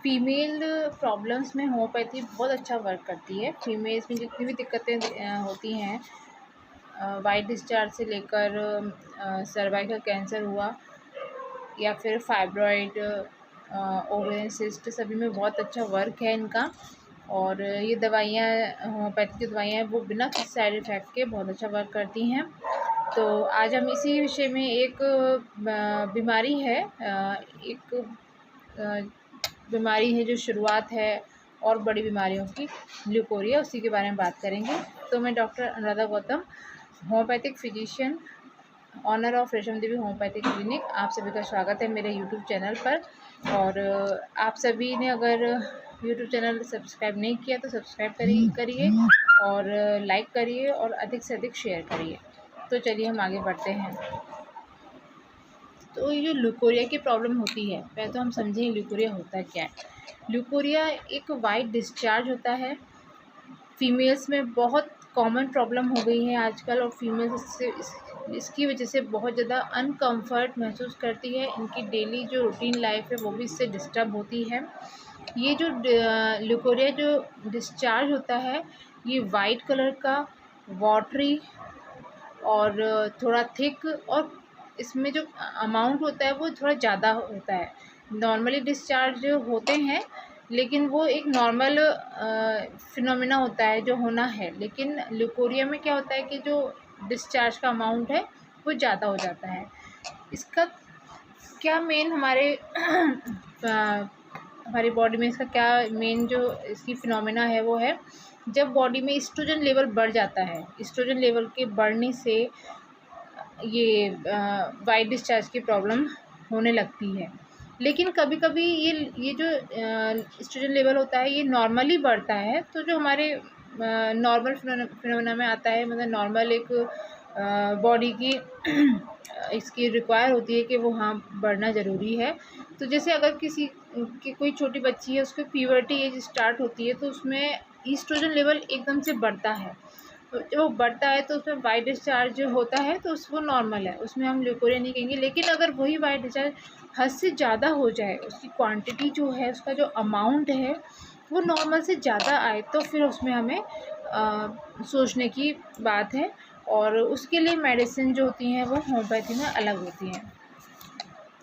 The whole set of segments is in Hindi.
फीमेल प्रॉब्लम्स में होम्योपैथी बहुत अच्छा वर्क करती है। फीमेल्स में जितनी भी दिक्कतें होती हैं, वाइट डिस्चार्ज से लेकर सर्वाइकल कैंसर हुआ या फिर फाइब्रॉइड, ओवेरियन सिस्ट, सभी में बहुत अच्छा वर्क है इनका। और ये दवाइयाँ, होम्योपैथी की दवाइयाँ वो बिना किसी साइड इफ़ेक्ट के बहुत अच्छा वर्क करती हैं। तो आज हम इसी विषय में एक बीमारी है, एक बीमारी है जो शुरुआत है और बड़ी बीमारियों की, ल्यूकोरिया, उसी के बारे में बात करेंगे। तो मैं doctor Anuradha Gautam, homeopathic physician, owner of Resham Devi homeopathic clinic, आप सभी का स्वागत है मेरे यूट्यूब चैनल पर। और आप सभी ने अगर यूट्यूब चैनल सब्सक्राइब नहीं किया तो सब्सक्राइब करिए और लाइक करिए और अधिक से अधिक शेयर करिए। तो चलिए हम आगे बढ़ते हैं। तो ये जो ल्यूकोरिया की प्रॉब्लम होती है, पहले तो हम समझें ल्यूकोरिया होता क्या है। ल्यूकोरिया एक वाइट डिस्चार्ज होता है। फीमेल्स में बहुत कॉमन प्रॉब्लम हो गई है आजकल, और फीमेल्स इसकी वजह से बहुत ज़्यादा अनकम्फर्ट महसूस करती है। इनकी डेली जो रूटीन लाइफ है वो भी इससे डिस्टर्ब होती है। ये जो ल्यूकोरिया जो डिस्चार्ज होता है, ये वाइट कलर का, वाटरी और थोड़ा थिक, और इसमें जो अमाउंट होता है वो थोड़ा ज़्यादा होता है। नॉर्मली डिस्चार्ज होते हैं, लेकिन वो एक नॉर्मल फिनोमिना होता है जो होना है। लेकिन ल्यूकोरिया में क्या होता है कि जो डिस्चार्ज का अमाउंट है वो ज़्यादा हो जाता है। इसका क्या मेन हमारी बॉडी में इसका क्या मेन जो इसकी फिनोमिना है वो है, जब बॉडी में ईस्ट्रोजन लेवल बढ़ जाता है। ईस्ट्रोजन लेवल के बढ़ने से ये वाइट डिस्चार्ज की प्रॉब्लम होने लगती है। लेकिन कभी कभी ये जो ईस्ट्रोजन लेवल होता है ये नॉर्मली बढ़ता है, तो जो हमारे नॉर्मल फिनोमेना में आता है, मतलब नॉर्मल एक बॉडी की इसकी रिक्वायर होती है कि वो हाँ बढ़ना ज़रूरी है। तो जैसे अगर किसी की कोई छोटी बच्ची है, उसको प्यूबर्टी एज स्टार्ट होती है, तो उसमें ईस्ट्रोजन लेवल एकदम से बढ़ता है। तो जब वो बढ़ता है तो उसमें वाइट डिस्चार्ज जो होता है तो वो नॉर्मल है, उसमें हम ल्यूकोरिया नहीं कहेंगे। लेकिन अगर वही वाइट डिस्चार्ज हद से ज़्यादा हो जाए, उसकी क्वांटिटी जो है, उसका जो अमाउंट है वो नॉर्मल से ज़्यादा आए, तो फिर उसमें हमें सोचने की बात है। और उसके लिए मेडिसिन जो होती हैं वो होम्योपैथी में अलग होती हैं।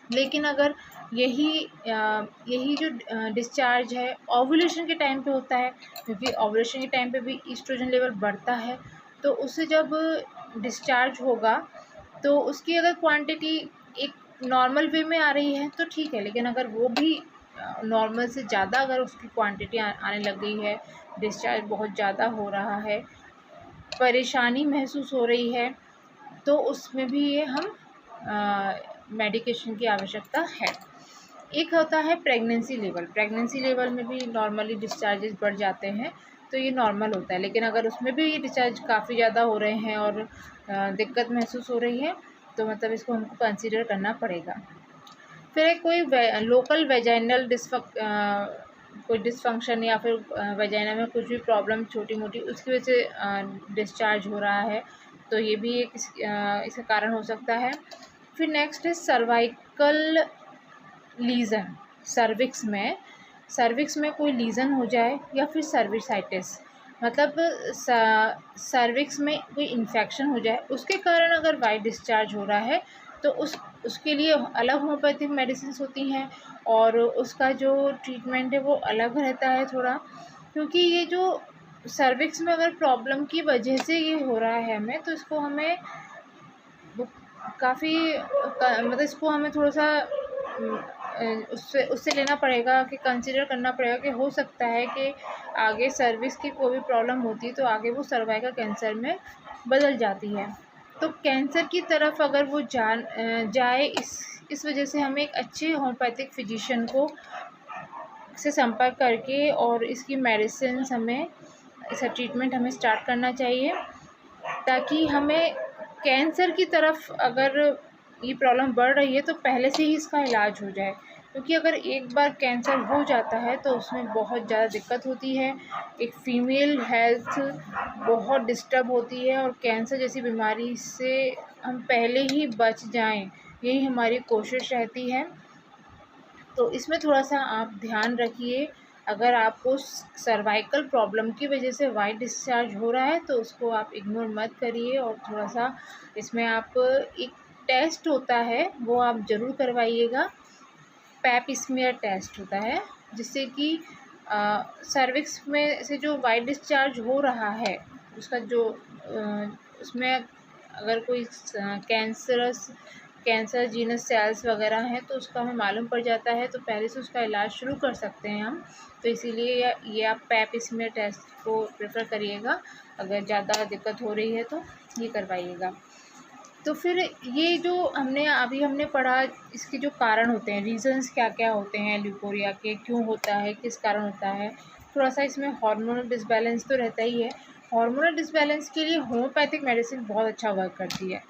लेकिन अगर यही जो डिस्चार्ज है ओव्यूलेशन के टाइम पे होता है, क्योंकि ओव्यूलेशन के टाइम पे भी ईस्ट्रोजन लेवल बढ़ता है, तो उससे जब डिस्चार्ज होगा तो उसकी अगर क्वांटिटी एक नॉर्मल वे में आ रही है तो ठीक है। लेकिन अगर वो भी नॉर्मल से ज़्यादा अगर उसकी क्वांटिटी आने लग गई है, डिस्चार्ज बहुत ज़्यादा हो रहा है, परेशानी महसूस हो रही है, तो उसमें भी ये हम मेडिकेशन की आवश्यकता है। एक होता है प्रेगनेंसी लेवल। प्रेगनेंसी लेवल में भी नॉर्मली डिस्चार्जेस बढ़ जाते हैं, तो ये नॉर्मल होता है। लेकिन अगर उसमें भी ये डिस्चार्ज काफ़ी ज़्यादा हो रहे हैं और दिक्कत महसूस हो रही है, तो मतलब इसको हमको कंसीडर करना पड़ेगा। फिर एक कोई लोकल वेजाइनल कोई डिसफंक्शन या फिर वेजाइना में कुछ भी प्रॉब्लम छोटी मोटी, उसकी वजह से डिस्चार्ज हो रहा है, तो ये भी एक इसका कारण हो सकता है। फिर नेक्स्ट है सर्वाइकल लीज़न। सर्विक्स में कोई लीज़न हो जाए, या फिर सर्विसाइटिस, मतलब सर्विक्स में कोई इन्फेक्शन हो जाए, उसके कारण अगर वाइट डिस्चार्ज हो रहा है, तो उसके लिए अलग होम्योपैथिक मेडिसिन्स होती हैं, और उसका जो ट्रीटमेंट है वो अलग रहता है थोड़ा। क्योंकि ये जो सर्विक्स में अगर प्रॉब्लम की वजह से ये हो रहा है हमें, तो इसको हमें काफ़ी मतलब इसको हमें थोड़ा सा उससे लेना पड़ेगा, कि कंसिडर करना पड़ेगा कि हो सकता है कि आगे सर्विक्स की कोई भी प्रॉब्लम होती है तो आगे वो सर्वाइकल कैंसर में बदल जाती है। तो कैंसर की तरफ अगर वो जाए, इस वजह से हमें एक अच्छे होम्योपैथिक फिजिशियन से संपर्क करके और इसकी मेडिसिन हमें, इसका ट्रीटमेंट हमें स्टार्ट करना चाहिए, ताकि हमें कैंसर की तरफ अगर ये प्रॉब्लम बढ़ रही है तो पहले से ही इसका इलाज हो जाए। क्योंकि अगर एक बार कैंसर हो जाता है तो उसमें बहुत ज़्यादा दिक्कत होती है, एक फ़ीमेल हेल्थ बहुत डिस्टर्ब होती है, और कैंसर जैसी बीमारी से हम पहले ही बच जाएं, यही हमारी कोशिश रहती है। तो इसमें थोड़ा-सा आप ध्यान रखिए। अगर आपको सर्वाइकल प्रॉब्लम की वजह से वाइट डिस्चार्ज हो रहा है तो उसको आप इग्नोर मत करिए, और थोड़ा-सा इसमें आप एक टेस्ट होता है वो आप ज़रूर करवाइएगा। पैप स्मीयर टेस्ट होता है, जिससे कि सर्विक्स में से जो वाइट डिस्चार्ज हो रहा है उसका जो उसमें अगर कोई कैंसर जीनस सेल्स वगैरह हैं तो उसका हमें मालूम पड़ जाता है, तो पहले से उसका इलाज शुरू कर सकते हैं हम। तो इसीलिए ये आप पैप स्मीयर टेस्ट को प्रेफर करिएगा। अगर ज़्यादा दिक्कत हो रही है तो ये करवाइएगा। तो फिर ये जो हमने पढ़ा, इसके जो कारण होते हैं, रीज़न्स क्या-क्या होते हैं ल्यूकोरिया के, क्यों होता है, किस कारण होता है। थोड़ा-सा इसमें हार्मोनल डिसबैलेंस तो रहता ही है। हार्मोनल डिसबैलेंस के लिए होम्योपैथिक मेडिसिन बहुत अच्छा वर्क करती है,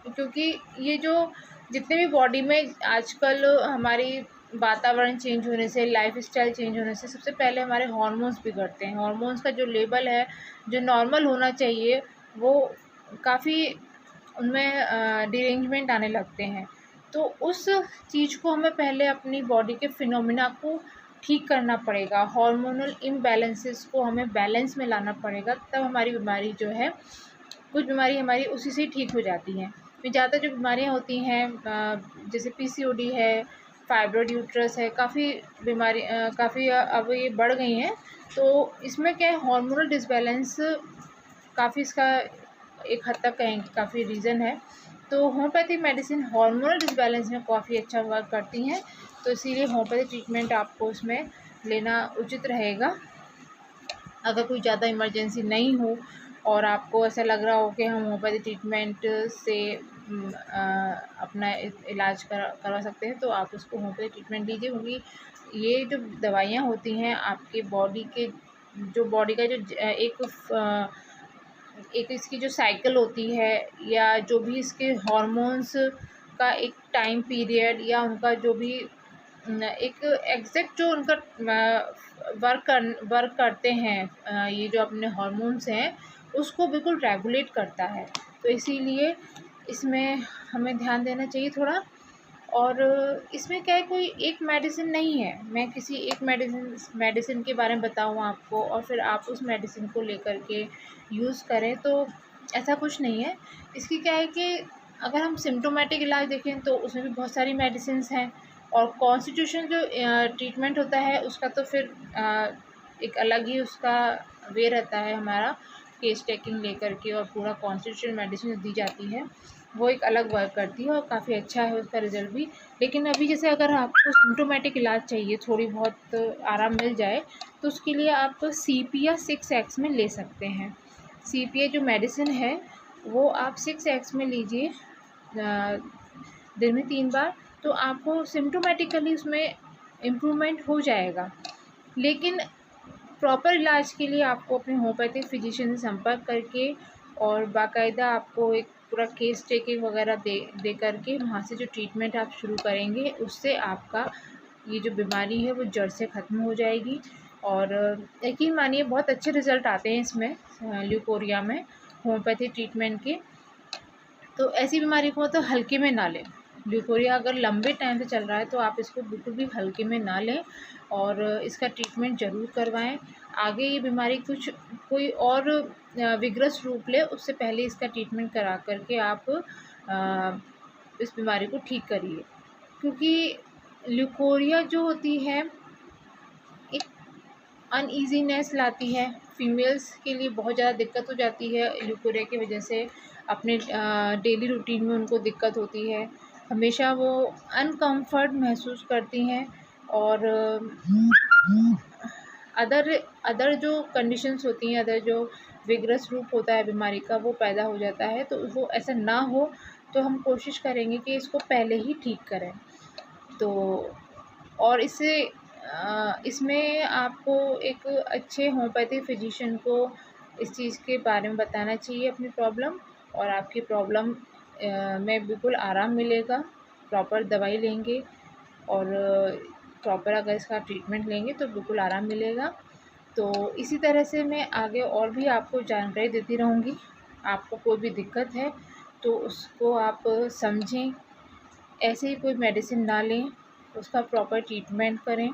क्योंकि ये जो जितने भी बॉडी में आजकल हमारी वातावरण चेंज होने से, लाइफ़स्टाइल चेंज होने से सबसे पहले हमारे हार्मोन्स बिगड़ते हैं। हार्मोन्स का जो लेवल है, जो नॉर्मल होना चाहिए, वो काफ़ी उनमें डिरेंजमेंट आने लगते हैं। तो उस चीज़ को हमें पहले अपनी बॉडी के फिनोमिना को ठीक करना पड़ेगा, हार्मोनल इम्बैलेंसेस को हमें बैलेंस में लाना पड़ेगा, तब हमारी बीमारी जो है, कुछ बीमारी हमारी उसी से ठीक हो जाती हैं। तो ज़्यादा जो बीमारियाँ होती हैं जैसे पीसीओडी है, फाइब्रॉइड यूट्रस है, काफ़ी अब ये बढ़ गई हैं। तो इसमें क्या है, हार्मोनल डिसबैलेंस काफ़ी इसका एक हद तक कहें काफ़ी रीज़न है। तो होम्योपैथिक मेडिसिन हार्मोनल डिसबैलेंस में काफ़ी अच्छा वर्क करती हैं, तो इसीलिए होम्योपैथिक ट्रीटमेंट आपको उसमें लेना उचित रहेगा। अगर कोई ज़्यादा इमरजेंसी नहीं हो और आपको ऐसा लग रहा हो कि हम होम्योपैथी ट्रीटमेंट से अपना इलाज करवा सकते हैं, तो आप उसको होम्योपैथी ट्रीटमेंट लीजिए, क्योंकि ये जो दवाइयाँ होती हैं आपके बॉडी के जो बॉडी का जो एक इसकी जो साइकिल होती है, या जो भी इसके हॉर्मोन्स का एक टाइम पीरियड, या उनका जो भी एक एग्जैक्ट जो उनका वर्क करते हैं, ये जो अपने हॉर्मोन्स हैं उसको बिल्कुल रेगुलेट करता है। तो इसीलिए इसमें हमें ध्यान देना चाहिए थोड़ा। और इसमें क्या है, कोई एक मेडिसिन नहीं है, मैं किसी एक मेडिसिन के बारे में बताऊँ आपको और फिर आप उस मेडिसिन को लेकर के यूज़ करें, तो ऐसा कुछ नहीं है। इसकी क्या है कि अगर हम सिम्प्टोमेटिक इलाज देखें तो उसमें भी बहुत सारी मेडिसिन्स हैं, और कॉन्स्टिट्यूशन जो ट्रीटमेंट होता है उसका तो फिर एक अलग ही उसका वे रहता है हमारा, केस टेकिंग लेकर के, और पूरा कॉन्स्टिट्यूशन मेडिसिन दी जाती है वो एक अलग वर्क करती है और काफ़ी अच्छा है उसका रिज़ल्ट भी। लेकिन अभी जैसे अगर आपको सिम्प्टोमेटिक इलाज चाहिए, थोड़ी बहुत आराम मिल जाए, तो उसके लिए आप सीपिया 6X में ले सकते हैं। सीपिया जो मेडिसिन है वो आप 6X में लीजिए दिन में 3 बार, तो आपको सिम्प्टोमेटिकली उसमें इम्प्रूवमेंट हो जाएगा। लेकिन प्रॉपर इलाज के लिए आपको अपने होम्योपैथिक फिजिशियन से संपर्क करके, और बाकायदा आपको एक पूरा केस टेकिंग वगैरह दे करके वहाँ से जो ट्रीटमेंट आप शुरू करेंगे, उससे आपका ये जो बीमारी है वो जड़ से ख़त्म हो जाएगी। और यकीन मानिए बहुत अच्छे रिज़ल्ट आते हैं इसमें, ल्यूकोरिया में, होम्योपैथी ट्रीटमेंट के। तो ऐसी बीमारी को तो हल्के में ना लें। ल्यूकोरिया अगर लंबे टाइम से चल रहा है तो आप इसको बिल्कुल भी हल्के में ना लें, और इसका ट्रीटमेंट ज़रूर करवाएं। आगे ये बीमारी कोई और विग्रस रूप ले, उससे पहले इसका ट्रीटमेंट करा करके आप इस बीमारी को ठीक करिए। क्योंकि ल्यूकोरिया जो होती है एक अनईज़ीनेस लाती है, फीमेल्स के लिए बहुत ज़्यादा दिक्कत हो जाती है ल्यूकोरिया की वजह से। अपने डेली रूटीन में उनको दिक्कत होती है, हमेशा वो अनकम्फर्ट महसूस करती हैं, और अदर अदर जो कंडीशंस होती हैं, अदर जो विग्रस रूप होता है बीमारी का वो पैदा हो जाता है। तो वो ऐसा ना हो, तो हम कोशिश करेंगे कि इसको पहले ही ठीक करें। तो और इसमें आपको एक अच्छे होम्योपैथी फिजिशियन को इस चीज़ के बारे में बताना चाहिए अपनी प्रॉब्लम, और आपकी प्रॉब्लम में बिल्कुल आराम मिलेगा। प्रॉपर दवाई लेंगे और प्रॉपर अगर इसका ट्रीटमेंट लेंगे तो बिल्कुल आराम मिलेगा। तो इसी तरह से मैं आगे और भी आपको जानकारी देती रहूँगी। आपको कोई भी दिक्कत है तो उसको आप समझें, ऐसे ही कोई मेडिसिन ना लें, उसका प्रॉपर ट्रीटमेंट करें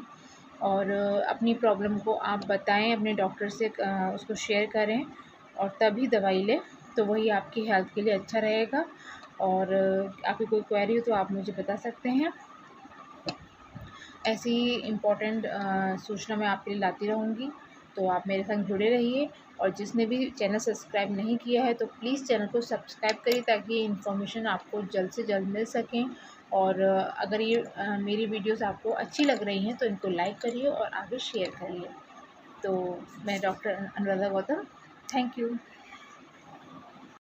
और अपनी प्रॉब्लम को आप बताएं अपने डॉक्टर से, उसको शेयर करें और तभी दवाई लें, तो वही आपकी हेल्थ के लिए अच्छा रहेगा। और आपकी कोई क्वेरी हो तो आप मुझे बता सकते हैं। ऐसी ही इम्पोर्टेंट सूचना मैं आपके लिए लाती रहूँगी, तो आप मेरे संग जुड़े रहिए। और जिसने भी चैनल सब्सक्राइब नहीं किया है तो प्लीज़ चैनल को सब्सक्राइब करिए, ताकि ये इन्फॉर्मेशन आपको जल्द से जल्द मिल सकें। और अगर ये मेरी वीडियोस आपको अच्छी लग रही हैं तो इनको लाइक करिए और आगे शेयर करिए। तो मैं doctor Anuradha Gautam, thank you.